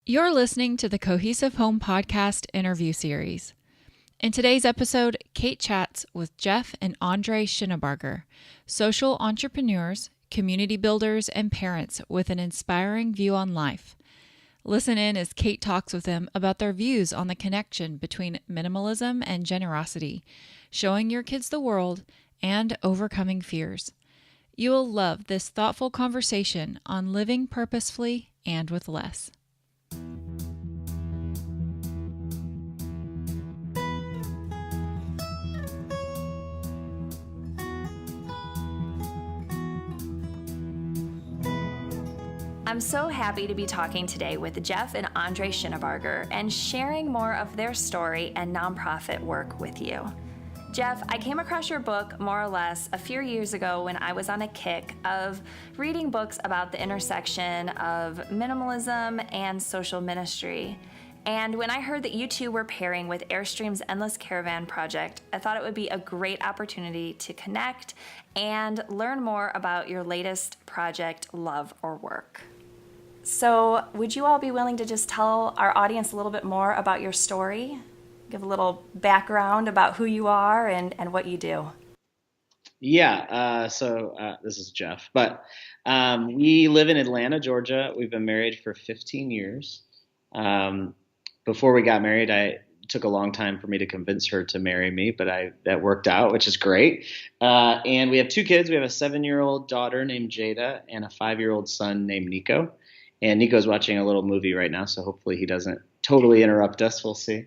You're listening to the Cohesive Home Podcast interview series. In today's episode, Kate chats with Jeff and Andre Shinabarger, social entrepreneurs, community builders, and parents with an inspiring view on life. Listen in as Kate talks with them about their views on the connection between minimalism and generosity, showing your kids the world, and overcoming fears. You will love this thoughtful conversation on living purposefully and with less. I'm so happy to be talking today with Jeff and Andre Shinabarger and sharing more of their story and nonprofit work with you. Jeff, I came across your book more or less a few years ago when I was on a kick of reading books about the intersection of minimalism and social ministry. And when I heard that you two were pairing with Airstream's Endless Caravan project, I thought it would be a great opportunity to connect and learn more about your latest project, Love or Work. So would you all be willing to just tell our audience a little bit more about your story? Give a little background about who you are and what you do. Yeah, this is Jeff, but we live in Atlanta, Georgia. We've been married for 15 years. Before we got married, it took a long time for me to convince her to marry me, but that worked out, which is great. And we have two kids. We have a 7-year-old daughter named Jada and a 5-year-old son named Nico. And Nico's watching a little movie right now, so hopefully he doesn't totally interrupt us. We'll see.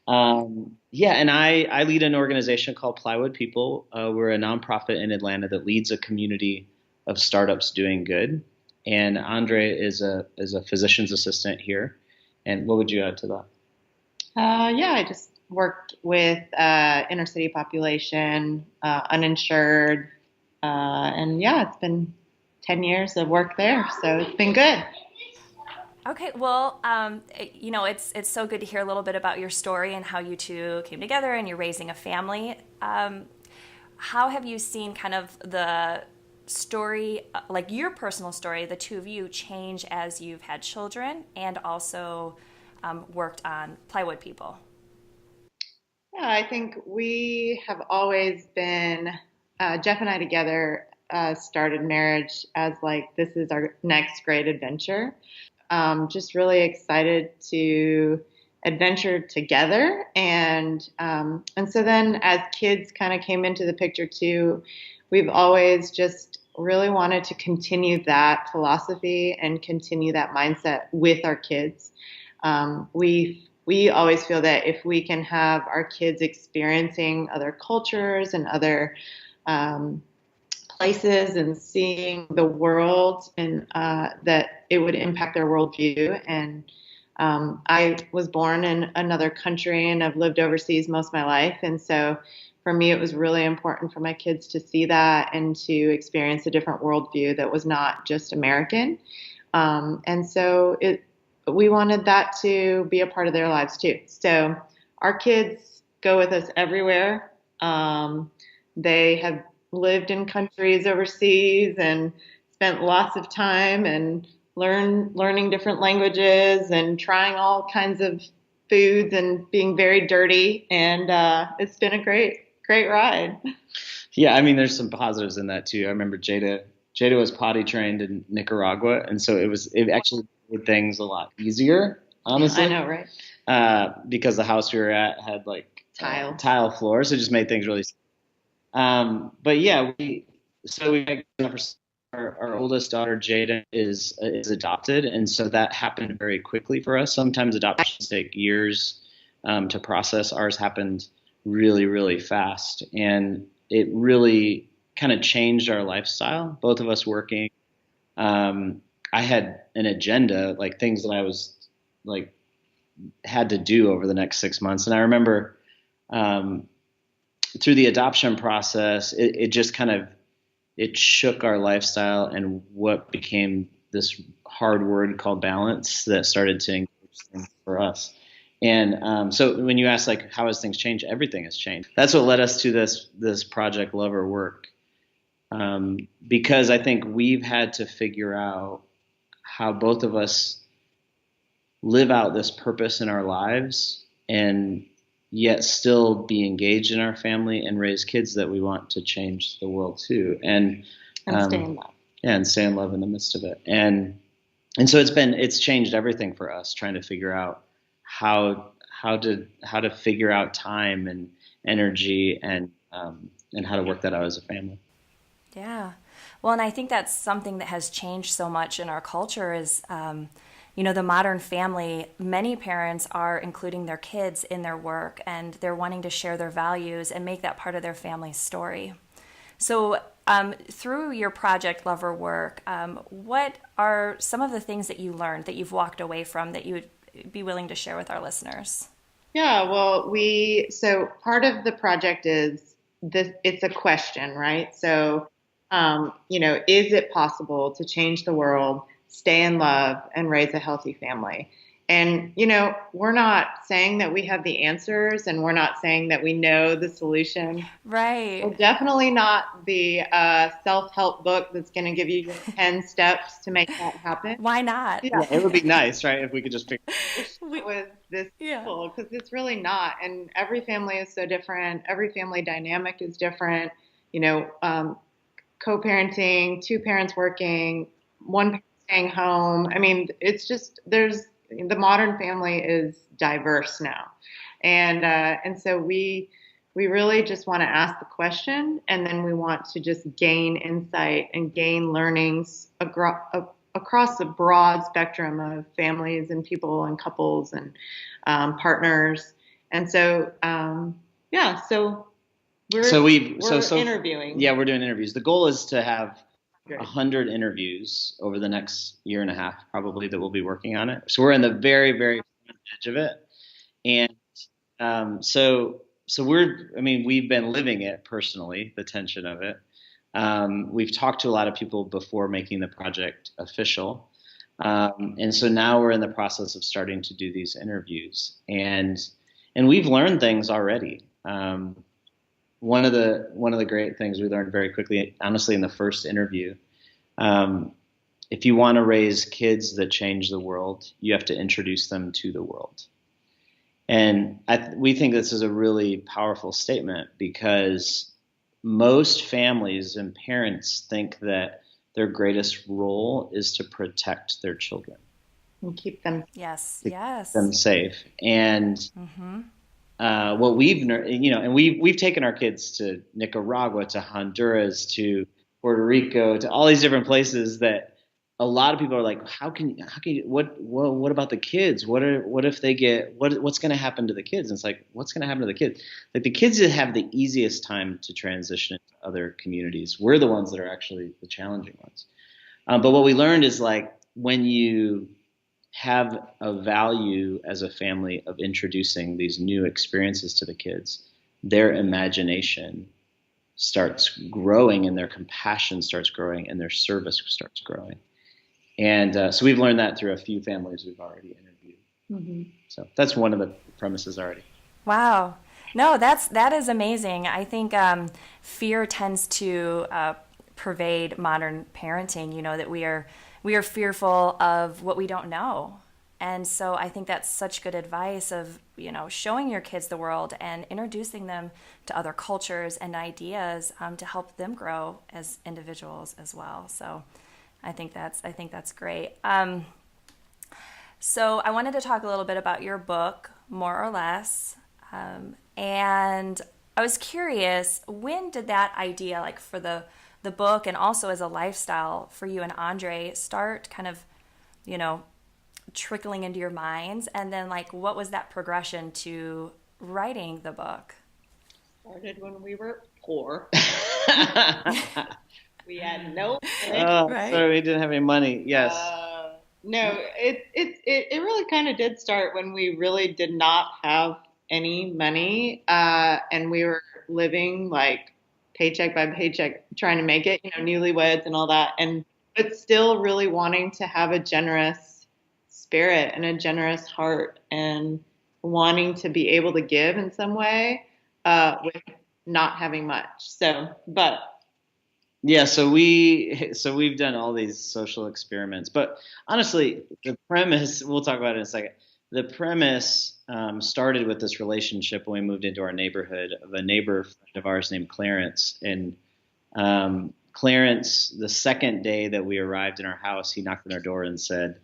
And I lead an organization called Plywood People. We're a nonprofit in Atlanta that leads a community of startups doing good. And Andre is a physician's assistant here. And what would you add to that? I just worked with inner city population, uninsured, it's been 10 years of work there, so it's been good. Okay, well, it's so good to hear a little bit about your story and how you two came together and you're raising a family. How have you seen kind of the story, like your personal story, the two of you change as you've had children and also worked on Plywood People? Yeah, I think we have always been, Jeff and I together started marriage as this is our next great adventure. Just really excited to adventure together. And so then as kids kind of came into the picture too, we've always just really wanted to continue that philosophy and continue that mindset with our kids. We always feel that if we can have our kids experiencing other cultures and other places and seeing the world, and that it would impact their worldview. And I was born in another country and I've lived overseas most of my life. And so for me, it was really important for my kids to see that and to experience a different worldview that was not just American. And so we wanted that to be a part of their lives too. So our kids go with us everywhere. They have lived in countries overseas and spent lots of time and learning different languages and trying all kinds of foods and being very dirty. And it's been a great ride. Yeah, I mean, there's some positives in that too. I remember Jada was potty trained in Nicaragua, and so it actually made things a lot easier, honestly. I know, right? Because the house we were at had tile floors, so it just made things really. But yeah, our oldest daughter Jada is adopted, and so that happened very quickly for us. Sometimes adoptions take years to process. Ours happened really, really fast, and it really kind of changed our lifestyle. Both of us working. I had an agenda, things that I was had to do over the next 6 months, and I remember. Through the adoption process, it just kind of, it shook our lifestyle and what became this hard word called balance that started to engage things for us. And so when you ask how has things changed, everything has changed. That's what led us to this project, Love or Work, because I think we've had to figure out how both of us live out this purpose in our lives and yet still be engaged in our family and raise kids that we want to change the world too. And stay in love. Yeah, and stay in love in the midst of it. And so it's changed everything for us, trying to figure out how to figure out time and energy and how to work that out as a family. Yeah. Well, and I think that's something that has changed so much in our culture is, the modern family. Many parents are including their kids in their work, and they're wanting to share their values and make that part of their family's story. So through your Project Lover work, what are some of the things that you learned, that you've walked away from, that you would be willing to share with our listeners? Yeah, well, so part of the project is this, it's a question, right? So, is it possible to change the world, stay in love, and raise a healthy family? And, we're not saying that we have the answers, and we're not saying that we know the solution. Right. We're definitely not the self-help book that's going to give you your 10 steps to make that happen. Why not? Yeah, it would be nice, right, if we could just figure with this people, because it's really not. And every family is so different. Every family dynamic is different. Co-parenting, two parents working, one parent staying home. I mean, it's just the modern family is diverse now, and so we really just want to ask the question, and then we want to just gain insight and gain learnings across a broad spectrum of families and people and couples and partners. And so, so we're interviewing. Yeah, we're doing interviews. The goal is to have 100 interviews over the next year and a half, probably, that we'll be working on it. So we're in the very, very front edge of it. And so we've been living it personally, the tension of it. We've talked to a lot of people before making the project official. And so now we're in the process of starting to do these interviews, and we've learned things already. One of the great things we learned very quickly, honestly, in the first interview, if you want to raise kids that change the world, you have to introduce them to the world. And we think this is a really powerful statement, because most families and parents think that their greatest role is to protect their children and keep them safe. And what we've taken our kids to Nicaragua, to Honduras, to Puerto Rico, to all these different places that a lot of people are like, how can you, what about the kids? What if they get, what's going to happen to the kids? And it's like, what's going to happen to the kids? Like, the kids that have the easiest time to transition into other communities, we're the ones that are actually the challenging ones. But what we learned is, like, when you have a value as a family of introducing these new experiences to the kids, their imagination starts growing, and their compassion starts growing, and their service starts growing. And so we've learned that through a few families we've already interviewed. Mm-hmm. So that's one of the premises already. Wow. No, that is amazing. I think fear tends to pervade modern parenting, that we are fearful of what we don't know. And so I think that's such good advice of, showing your kids the world and introducing them to other cultures and ideas to help them grow as individuals as well. So I think that's great. So I wanted to talk a little bit about your book, More or Less. And I was curious, when did that idea, like for the book and also as a lifestyle for you and Andre, start kind of, trickling into your minds? And then, like, what was that progression to writing the book? Started when we were poor. We had no money. Right. So we didn't have any money. Yes. No, it really kind of did start when we really did not have any money, and we were living like paycheck by paycheck, trying to make it, newlyweds and all that, but still really wanting to have a generous spirit and a generous heart, and wanting to be able to give in some way with not having much. So, but Yeah, so we've done all these social experiments, but honestly, the premise we'll talk about it in a second. The premise started with this relationship when we moved into our neighborhood of a neighbor friend of ours named Clarence, and Clarence, the second day that we arrived in our house, he knocked on our door and said,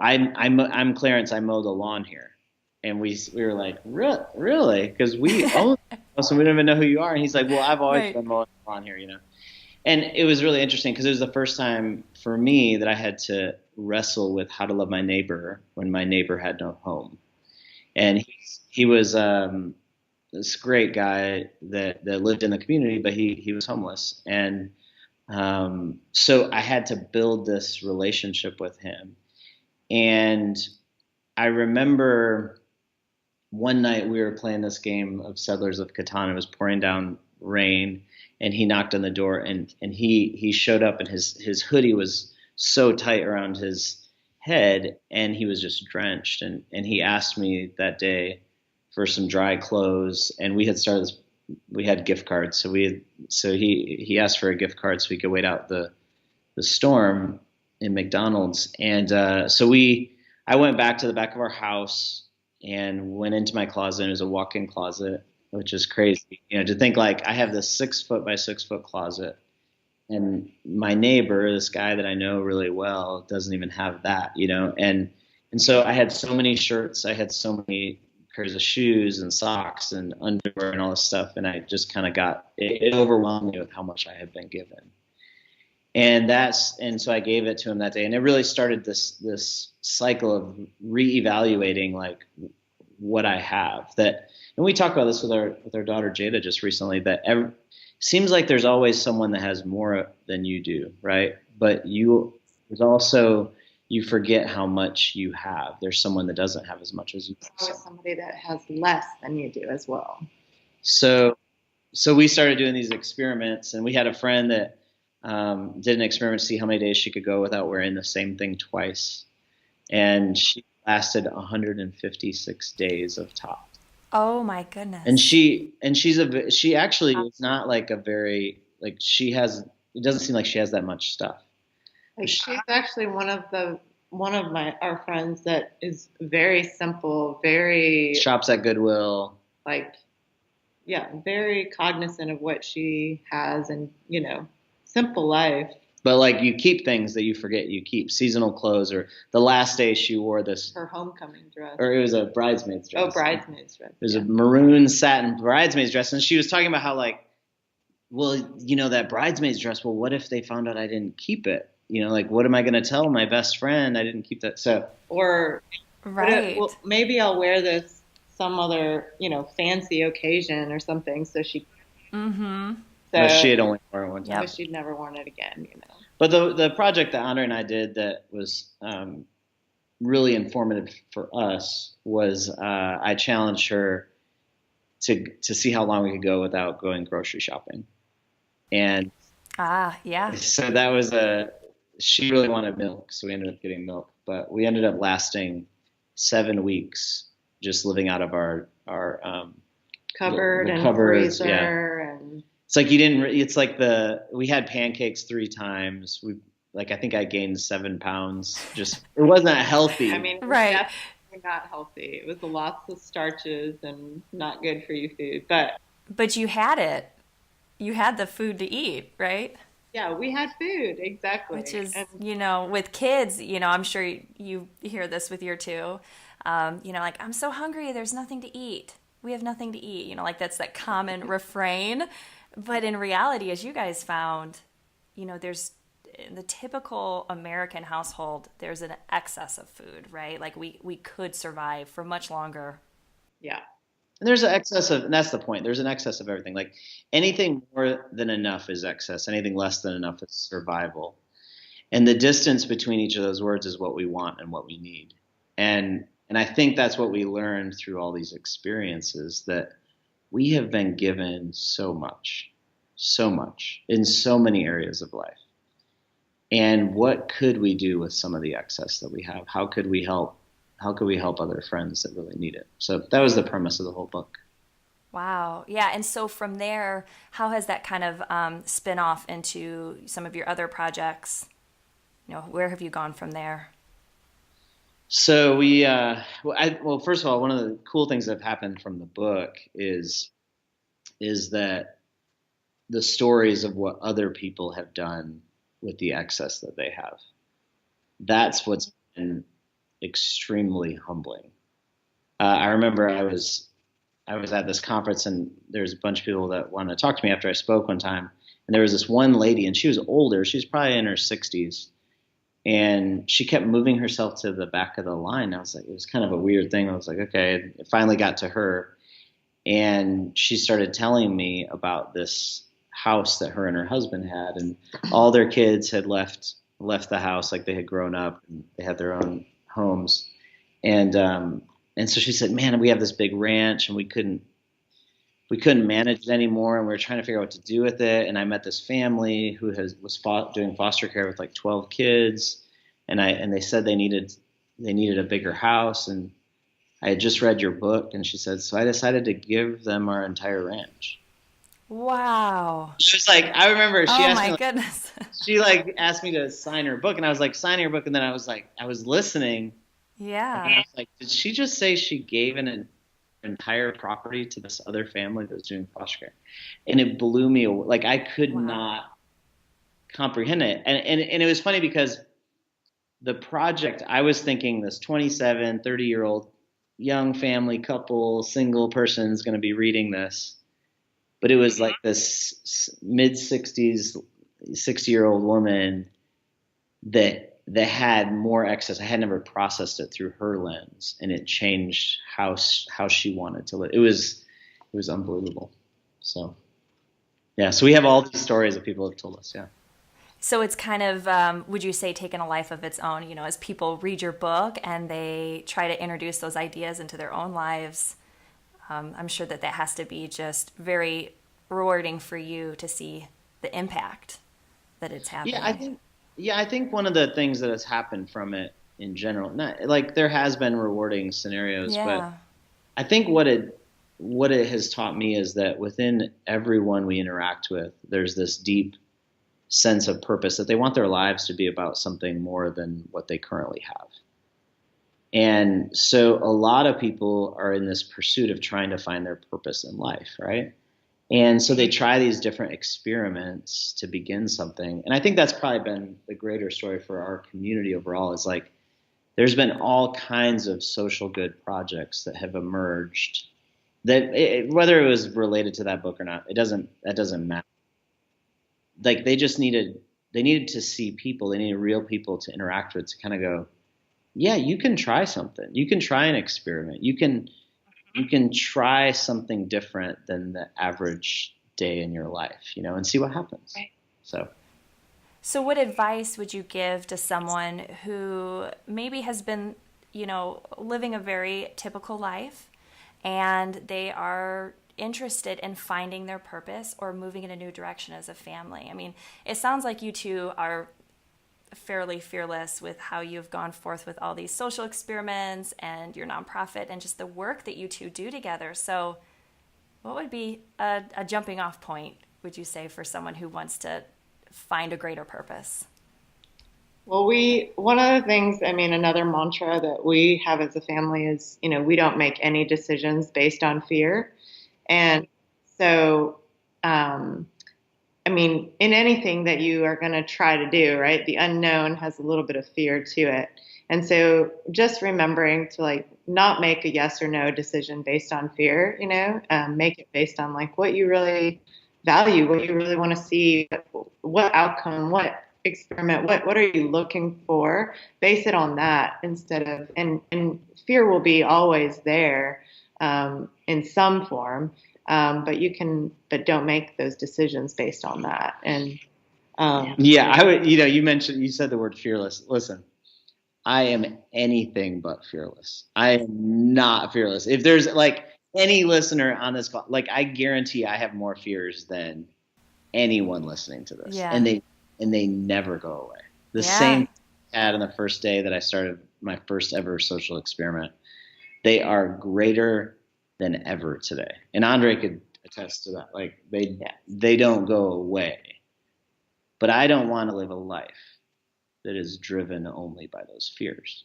I'm Clarence, I mow the lawn here, and we were like, really? Because we own the house and we don't even know who you are, and he's like, well, I've always Right. been mowing the lawn here, And it was really interesting because it was the first time for me that I had to wrestle with how to love my neighbor when my neighbor had no home. And he was this great guy that lived in the community, but he was homeless. And so I had to build this relationship with him. And I remember one night we were playing this game of Settlers of Catan. It was pouring down rain, and he knocked on the door, and he showed up, and his hoodie was so tight around his head, and he was just drenched. And he asked me that day for some dry clothes, and we had gift cards, so he asked for a gift card so we could wait out the storm in McDonald's, and I went back to the back of our house and went into my closet. It was a walk-in closet, which is crazy, to think like I have this 6 foot by 6 foot closet, and my neighbor, this guy that I know really well, doesn't even have that, and so I had so many shirts, I had so many pairs of shoes and socks and underwear and all this stuff, and I just kind of it overwhelmed me with how much I had been given. And so I gave it to him that day, and it really started this cycle of reevaluating like what I have. And we talked about this with our daughter Jada just recently. Seems like there's always someone that has more than you do, right? But there's also, you forget how much you have. There's someone that doesn't have as much as you. There's always somebody that has less than you do as well. So we started doing these experiments, and we had a friend that did an experiment to see how many days she could go without wearing the same thing twice. And she lasted 156 days of top. Oh my goodness. And she actually is not like a very, like it doesn't seem like she has that much stuff. Like she's actually one of our friends that is very simple, very shops at Goodwill. Like, yeah, very cognizant of what she has, and simple life. But like, you keep things that you forget. You keep seasonal clothes, or the last day she wore her homecoming dress, or it was a bridesmaid's dress. Oh, bridesmaid's dress. It was a maroon satin bridesmaid's dress, and she was talking about how like, well, that bridesmaid's dress. Well, what if they found out I didn't keep it? Like, what am I going to tell my best friend? I didn't keep that. So, or right. Well, maybe I'll wear this some other, fancy occasion or something. So she. Mm-hmm. But she had only worn it one time. But she'd never worn it again, But the project that Andre and I did that was really informative for us was I challenged her to see how long we could go without going grocery shopping. And yeah. So that was she really wanted milk, so we ended up getting milk. But we ended up lasting 7 weeks just living out of our cupboard the and cupboards, freezer yeah. and. It's like it's like we had pancakes 3 times. I think I gained 7 pounds. Just, it wasn't healthy. I mean, right. Definitely not healthy. It was lots of starches and not good for you food. But you had it. You had the food to eat, right? Yeah, we had food, exactly. Which is, with kids, I'm sure you hear this with your two. Like, I'm so hungry, there's nothing to eat. We have nothing to eat. Like that's that common refrain. But in reality, as you guys found, there's in the typical American household, there's an excess of food, right? Like we could survive for much longer. Yeah. And there's an excess of, and that's the point. There's an excess of everything. Like anything more than enough is excess. Anything less than enough is survival. And the distance between each of those words is what we want and what we need. And I think that's what we learned through all these experiences, that we have been given so much in so many areas of life. And what could we do with some of the excess that we have? How could we help other friends that really need it? So that was the premise of the whole book. Wow. Yeah. And so from there, how has that kind of spin off into some of your other projects? Where have you gone from there? So well, first of all, one of the cool things that have happened from the book is that the stories of what other people have done with the excess that they have. That's what's been extremely humbling. I remember I was at this conference and there's a bunch of people that wanted to talk to me after I spoke one time, and there was this one lady, and she was older. She was probably in her 60s, and she kept moving herself to the back of the line. I was like, it was kind of a weird thing. I was like, okay. It finally got to her, and she started telling me about this house that her and her husband had, and all their kids had left the house, like they had grown up and they had their own homes, and so she said, man, we have this big ranch and we couldn't manage it anymore, and we were trying to figure out what to do with it. And I met this family who was doing foster care with like 12 kids, and they said they needed a bigger house. And I had just read your book, and she said, so I decided to give them our entire ranch. Wow. She was like, I remember she Oh asked me, my like, goodness. she like asked me to sign her book, and I was like, sign your book, and then I was like, I was listening, and I Yeah. was like, did she just say she gave an entire property to this other family that was doing foster care? And it blew me away. Like I could Wow. not comprehend it. And it was funny because the project, I was thinking this 27, 30-year-old young family couple, single person is going to be reading this. But it was like this mid 60s, 60-year-old woman that had more excess. I had never processed it through her lens, and it changed how she wanted to live. It was unbelievable. So yeah, so we have all these stories that people have told us. Yeah. So it's kind of, would you say, taken a life of its own, as people read your book and they try to introduce those ideas into their own lives? I'm sure that has to be just very rewarding for you to see the impact that it's Yeah, I having. think yeah, I think one of the things that has happened from it in general, not like there has been rewarding scenarios, but Yeah. I think what it has taught me is that within everyone we interact with, there's this deep sense of purpose that they want their lives to be about something more than what they currently have. And so a lot of people are in this pursuit of trying to find their purpose in life, right? And so they try these different experiments to begin something. And I think that's probably been the greater story for our community overall, is like there's been all kinds of social good projects that have emerged whether it was related to that book or not, that doesn't matter. Like they needed to see people, they needed real people to interact with, to kind of go, yeah, you can try something. You can try an experiment. You can try something different than the average day in your life, and see what happens. Right. So, So, what advice would you give to someone who maybe has been, living a very typical life and they are interested in finding their purpose or moving in a new direction as a family? I mean, it sounds like you two are fairly fearless with how you've gone forth with all these social experiments and your nonprofit and just the work that you two do together. So, what would be a jumping off point, would you say, for someone who wants to find a greater purpose? Well, one of the things, I mean, another mantra that we have as a family is, we don't make any decisions based on fear. And so, I mean, in anything that you are going to try to do, right, the unknown has a little bit of fear to it. And so just remembering to like not make a yes or no decision based on fear, make it based on like what you really value, what you really want to see, what outcome, what experiment, what are you looking for? Base it on that instead of, and fear will be always there in some form. But don't make those decisions based on that. And yeah, I would. You said the word fearless. Listen, I am anything but fearless. I am not fearless. If there's like any listener on this call, like I guarantee I have more fears than anyone listening to this, Yeah. and they never go away. The Yeah. same I had on the first day that I started my first ever social experiment. They are greater than ever today. And Andre could attest to that. Like they don't go away. But I don't want to live a life that is driven only by those fears.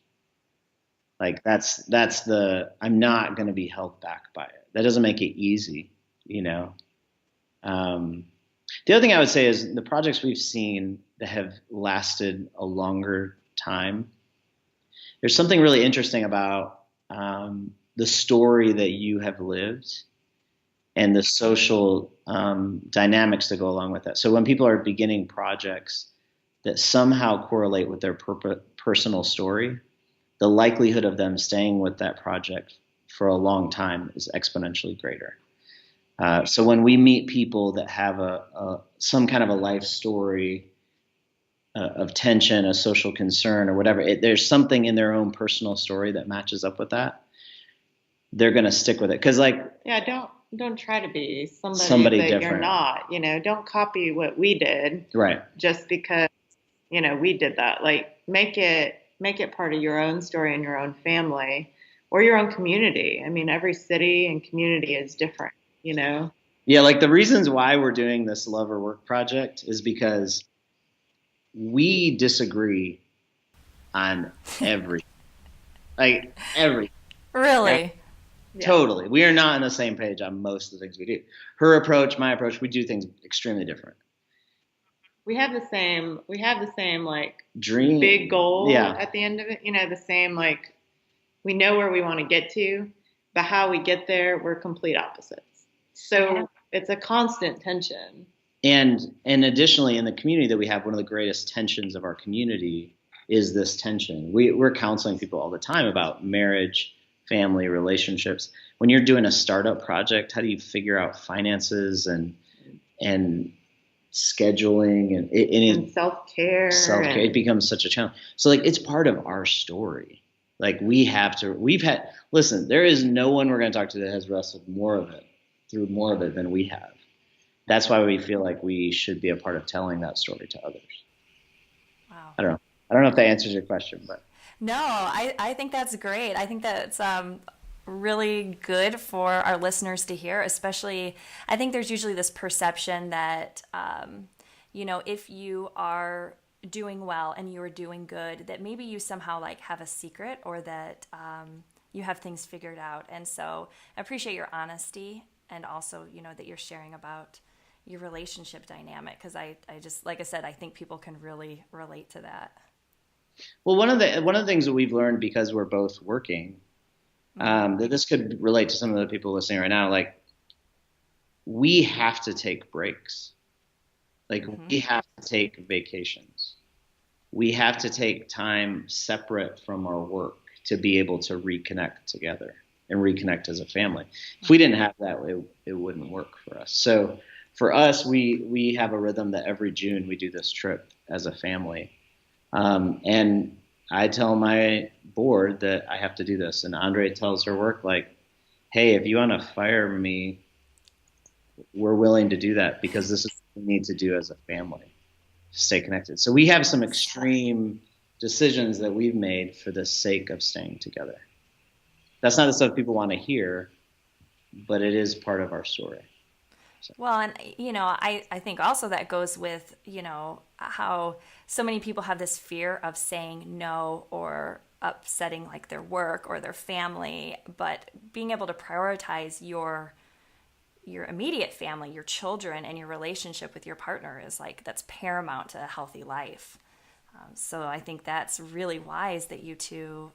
Like I'm not going to be held back by it. That doesn't make it easy, you know. The other thing I would say is the projects we've seen that have lasted a longer time. There's something really interesting about the story that you have lived and the social dynamics that go along with that. So when people are beginning projects that somehow correlate with their personal story, the likelihood of them staying with that project for a long time is exponentially greater. So when we meet people that have some kind of a life story of tension, a social concern, or whatever, there's something in their own personal story that matches up with that. They're going to stick with it because, don't try to be somebody that different. You're not. Don't copy what we did, right? Just because we did that. Like make it part of your own story and your own family or your own community. I mean, every city and community is different. Yeah, like the reasons why we're doing this Love or Work project is because we disagree on everything. Everything. Really? Yeah. Totally. We are not on the same page on most of the things we do. Her approach, my approach, we do things extremely different. We have the same like dream, big goal at the end of it. The same, like we know where we want to get to, but how we get there, we're complete opposites. So it's a constant tension. And additionally, in the community that we have, one of the greatest tensions of our community is this tension. We're counseling people all the time about marriage, family, relationships. When you're doing a startup project, how do you figure out finances and scheduling and self-care? Self-care. It becomes such a challenge. So it's part of our story. Listen, there is no one we're going to talk to that has wrestled through more of it than we have. That's why we feel like we should be a part of telling that story to others. Wow. I don't know if that answers your question, but. No, I think that's great. I think that's really good for our listeners to hear, especially I think there's usually this perception that, if you are doing well and you are doing good, that maybe you somehow have a secret or that you have things figured out. And so I appreciate your honesty and also, that you're sharing about your relationship dynamic because I just, like I said, I think people can really relate to that. Well, one of the things that we've learned because we're both working, that this could relate to some of the people listening right now, we have to take breaks. We have to take vacations. We have to take time separate from our work to be able to reconnect together and reconnect as a family. If we didn't have that, it wouldn't work for us. So for us, we have a rhythm that every June we do this trip as a family. And I tell my board that I have to do this. And Andre tells her work hey, if you want to fire me, we're willing to do that because this is what we need to do as a family to stay connected. So we have some extreme decisions that we've made for the sake of staying together. That's not the stuff people want to hear, but it is part of our story. So. Well, and, I think also that goes with, how so many people have this fear of saying no or upsetting their work or their family, but being able to prioritize your immediate family, your children, and your relationship with your partner is that's paramount to a healthy life. So I think that's really wise that you two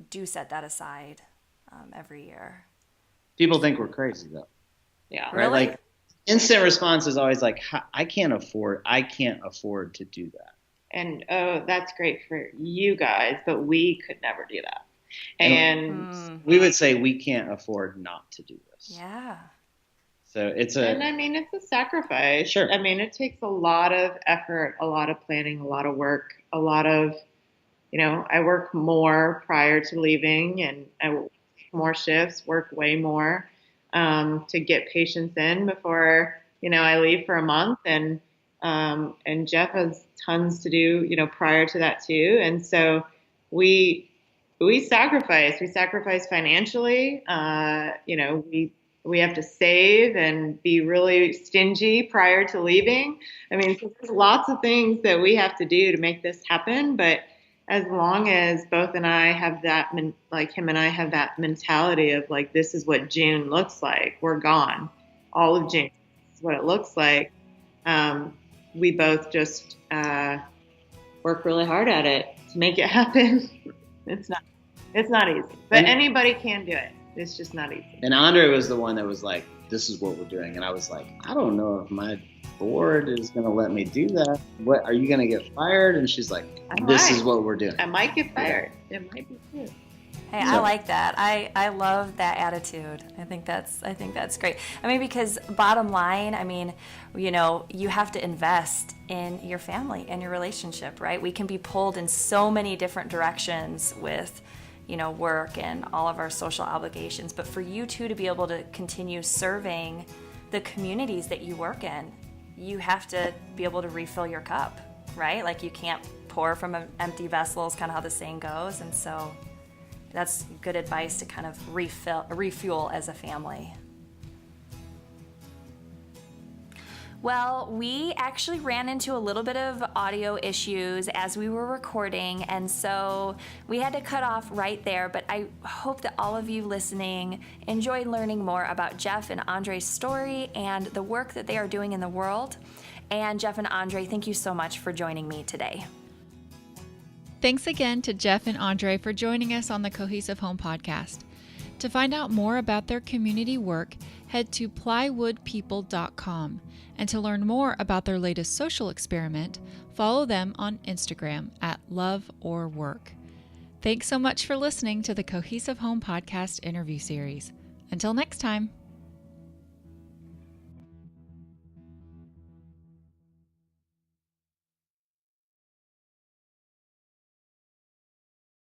do set that aside every year. People think we're crazy though. Yeah. Right? Really? Instant response is always I can't afford to do that. And that's great for you guys, but we could never do that. And we would say we can't afford not to do this. Yeah. So it's it's a sacrifice. Sure. I mean, it takes a lot of effort, a lot of planning, a lot of work, a lot of, I work more prior to leaving and I work more shifts, work way more to get patients in before, I leave for a month. And Jeff has tons to do, prior to that too. And so we we sacrifice. We sacrifice financially. We have to save and be really stingy prior to leaving. I mean, so there's lots of things that we have to do to make this happen. But as long as both and I have that, like him and I have that mentality of like, this is what June looks like. We're gone. All of June is what it looks like. We both just work really hard at it to make it happen. It's not easy, but anybody can do it. It's just not easy. And Andre was the one that was like, this is what we're doing. And I was like, I don't know if my board is going to let me do that. What, are you going to get fired? And she's like, this is what we're doing. I might get fired. Yeah. It might be too. Hey, I like that. I love that attitude. I think that's great. I mean, because bottom line, I mean, you have to invest in your family and your relationship, right? We can be pulled in so many different directions with, work and all of our social obligations. But for you two to be able to continue serving the communities that you work in, you have to be able to refill your cup, right? Like you can't pour from an empty vessel is kind of how the saying goes. And so that's good advice to kind of refuel as a family. Well, we actually ran into a little bit of audio issues as we were recording, and so we had to cut off right there, but I hope that all of you listening enjoyed learning more about Jeff and Andre's story and the work that they are doing in the world. And Jeff and Andre, thank you so much for joining me today. Thanks again to Jeff and Andre for joining us on the Cohesive Home Podcast. To find out more about their community work, head to plywoodpeople.com. And to learn more about their latest social experiment, follow them on Instagram at loveorwork. Thanks so much for listening to the Cohesive Home Podcast interview series. Until next time.